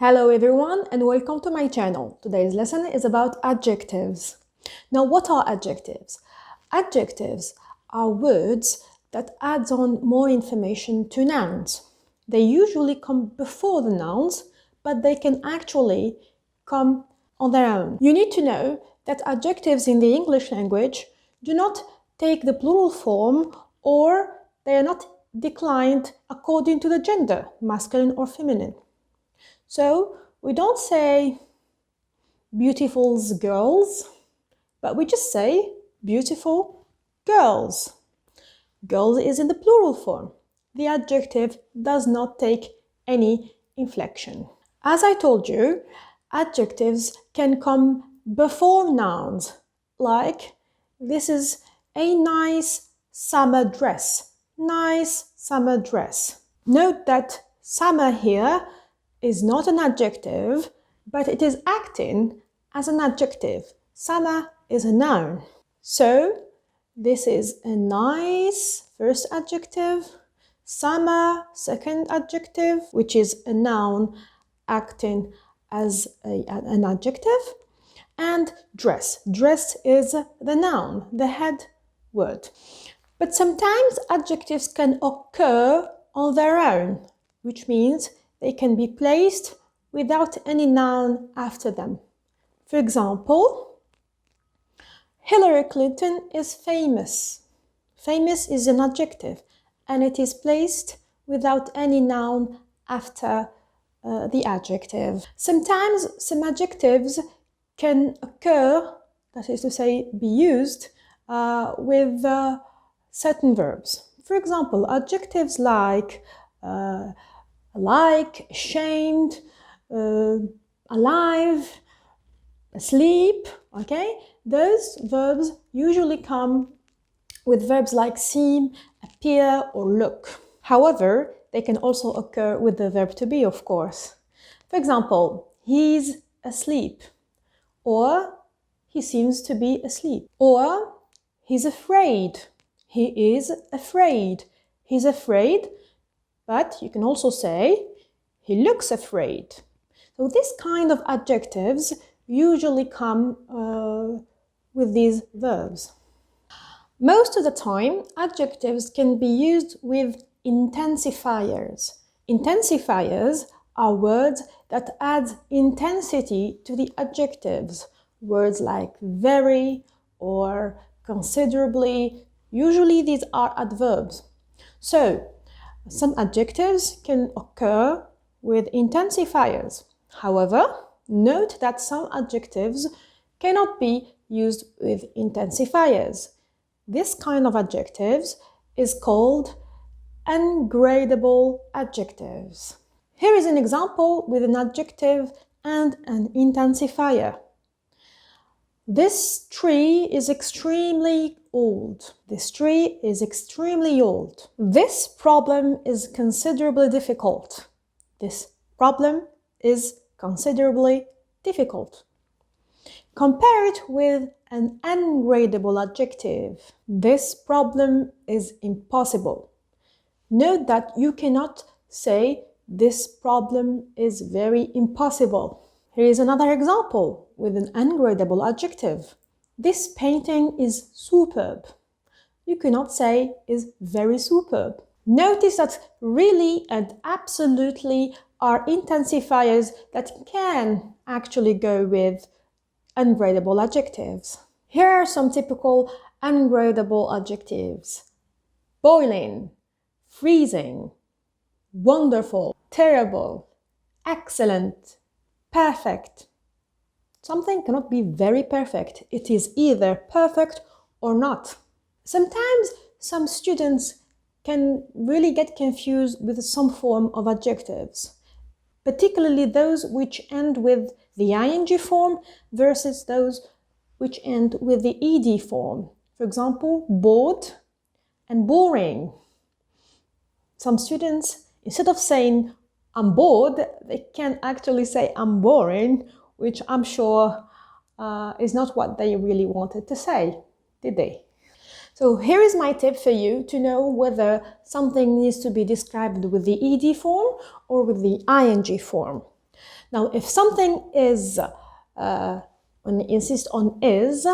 Hello everyone and welcome to my channel. Today's lesson is about adjectives. Now, what are adjectives? Adjectives are words that add on more information to nouns. They usually come before the nouns, but they can actually come on their own. You need to know that adjectives in the English language do not take the plural form, or they are not declined according to the gender, masculine or feminine. So we don't say beautiful girls, but we just say beautiful girls. Girls is in the plural form. The adjective does not take any inflection. As I told you, adjectives can come before nouns, like this is a nice summer dress. Nice summer dress. Note that summer here is not an adjective, but it is acting as an adjective. Summer is a noun. So this is a nice first adjective, summer second adjective, which is a noun acting as an adjective, and dress. Dress is the noun, the head word. But sometimes adjectives can occur on their own, which means they can be placed without any noun after them. For example, Hillary Clinton is famous. Famous is an adjective, and it is placed without any noun after the adjective. Sometimes some adjectives can occur, that is to say, be used with certain verbs. For example, adjectives like ashamed, alive, asleep, okay? Those verbs usually come with verbs like seem, appear, or look. However, they can also occur with the verb to be, of course. For example, he's asleep, or he seems to be asleep, or he's afraid. He is afraid. He's afraid. But you can also say, he looks afraid. So this kind of adjectives usually come with these verbs. Most of the time, adjectives can be used with intensifiers. Intensifiers are words that add intensity to the adjectives. Words like very or considerably. Usually these are adverbs. So, some adjectives can occur with intensifiers. However, note that some adjectives cannot be used with intensifiers. This kind of adjectives is called ungradable adjectives. Here is an example with an adjective and an intensifier. This tree is extremely old. This tree is extremely old. This problem is considerably difficult. This problem is considerably difficult. Compare it with an ungradable adjective. This problem is impossible. Note that you cannot say this problem is very impossible. Here is another example with an ungradable adjective. This painting is superb. You cannot say is very superb. Notice that really and absolutely are intensifiers that can actually go with ungradable adjectives. Here are some typical ungradable adjectives: boiling, freezing, wonderful, terrible, excellent, perfect. Something cannot be very perfect. It is either perfect or not. Sometimes some students can really get confused with some form of adjectives, particularly those which end with the ing form versus those which end with the ed form. For example, bored and boring. Some students, instead of saying I'm bored, they can actually say I'm boring, which I'm sure is not what they really wanted to say, did they? So here is my tip for you to know whether something needs to be described with the ed form or with the ing form. Now, if something is, when you insist on is,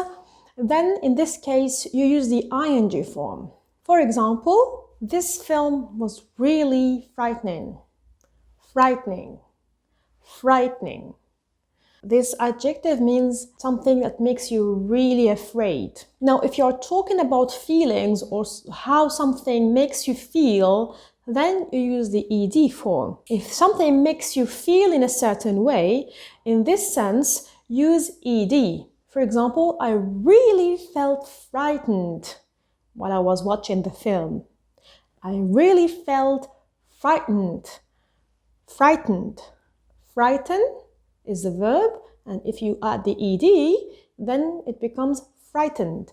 then in this case, you use the ing form. For example, this film was really frightening. Frightening. Frightening. This adjective means something that makes you really afraid. Now, if you're talking about feelings or how something makes you feel, then you use the ed form. If something makes you feel in a certain way, in this sense, use ed. For example, I really felt frightened while I was watching the film. I really felt frightened. Frightened. Frighten is the verb, and if you add the ed, then it becomes frightened.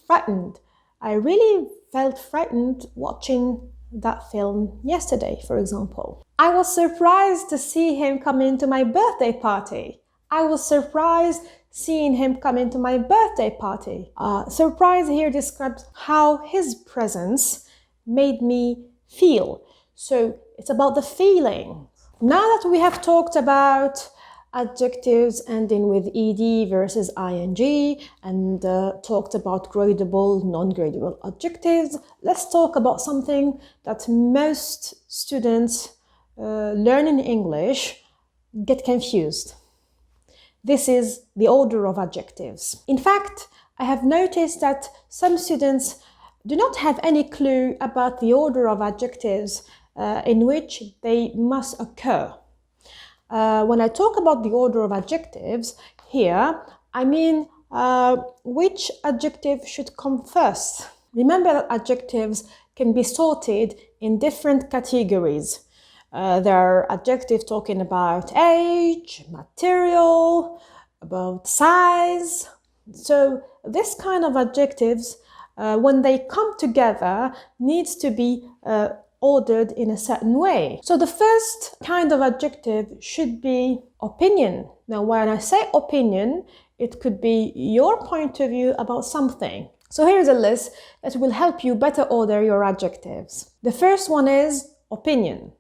Frightened. I really felt frightened watching that film yesterday, for example. I was surprised to see him come into my birthday party. I was surprised seeing him come into my birthday party. Surprise here describes how his presence made me feel. So it's about the feeling. Now that we have talked about adjectives ending with ed versus ing and talked about gradable, non-gradable adjectives, let's talk about something that most students learning English get confused. This is the order of adjectives. In fact, I have noticed that some students do not have any clue about the order of adjectives in which they must occur. When I talk about the order of adjectives here, I mean which adjective should come first. Remember that adjectives can be sorted in different categories. There are adjectives talking about age, material, about size. So this kind of adjectives, when they come together, needs to be ordered in a certain way. So the first kind of adjective should be opinion. Now, when I say opinion, it could be your point of view about something. So here's a list that will help you better order your adjectives. The first one is opinion.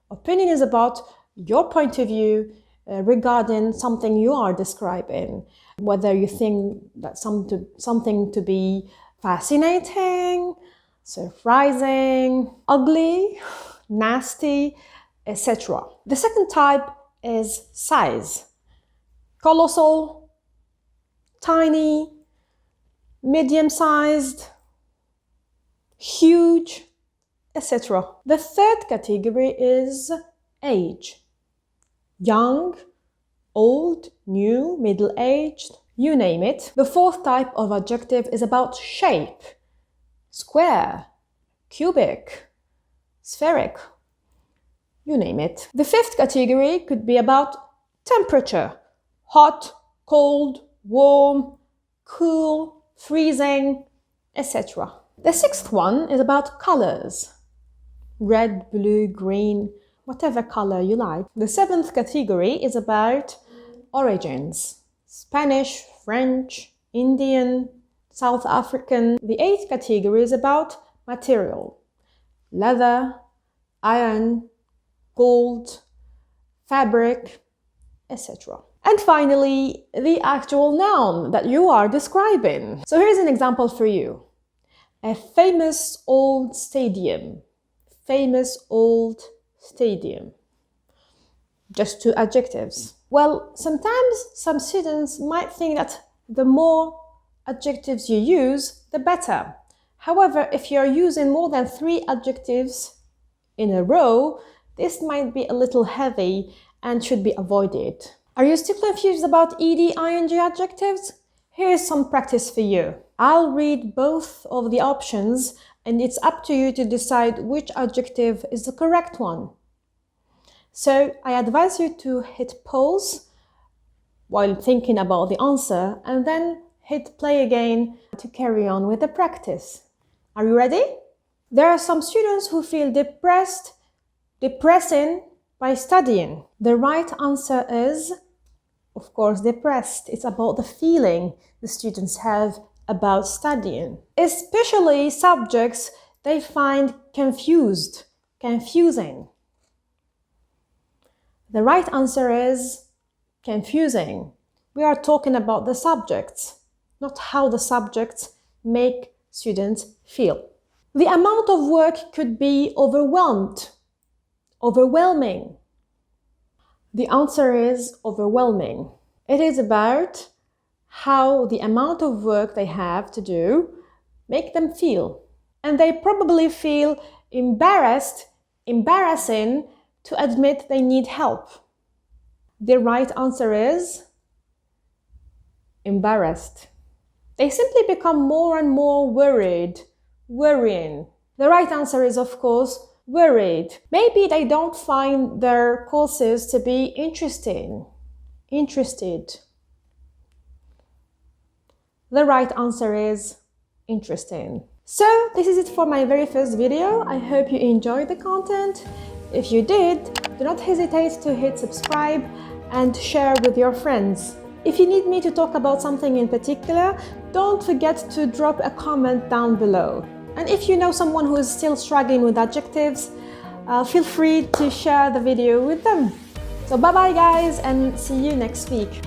Opinion is about your point of view regarding something you are describing, whether you think that something to be fascinating, surprising, ugly, nasty, etc. The second type is size. Colossal, tiny, medium-sized, huge, etc. The third category is age. Young, old, new, middle-aged, you name it. The fourth type of adjective is about shape. Square, cubic, spheric, you name it. The fifth category could be about temperature. Hot, cold, warm, cool, freezing, etc. The sixth one is about colors. Red, blue, green, whatever color you like. The seventh category is about origins. Spanish, French, Indian, South African. The eighth category is about material. Leather, iron, gold, fabric, etc. And finally, the actual noun that you are describing. So here's an example for you. A famous old stadium. Famous old stadium. Just two adjectives. Well, sometimes some students might think that the more adjectives you use, the better. However, if you're using more than 3 adjectives in a row, this might be a little heavy and should be avoided. Are you still confused about ed, ing adjectives? Here's some practice for you. I'll read both of the options and it's up to you to decide which adjective is the correct one. So I advise you to hit pause while thinking about the answer and then hit play again to carry on with the practice. Are you ready? There are some students who feel depressing by studying. The right answer is, of course, depressed. It's about the feeling the students have about studying. Especially subjects they find confusing. The right answer is confusing. We are talking about the subjects, not how the subjects make students feel. The amount of work could be overwhelmed, overwhelming. The answer is overwhelming. It is about how the amount of work they have to do make them feel. And they probably feel embarrassing to admit they need help. The right answer is embarrassed. They simply become more and more worried, worrying. The right answer is, of course, worried. Maybe they don't find their courses to be interested. The right answer is interesting. So this is it for my very first video. I hope you enjoyed the content. If you did, do not hesitate to hit subscribe and share with your friends. If you need me to talk about something in particular, don't forget to drop a comment down below. And if you know someone who is still struggling with adjectives, feel free to share the video with them. So bye bye guys, and see you next week.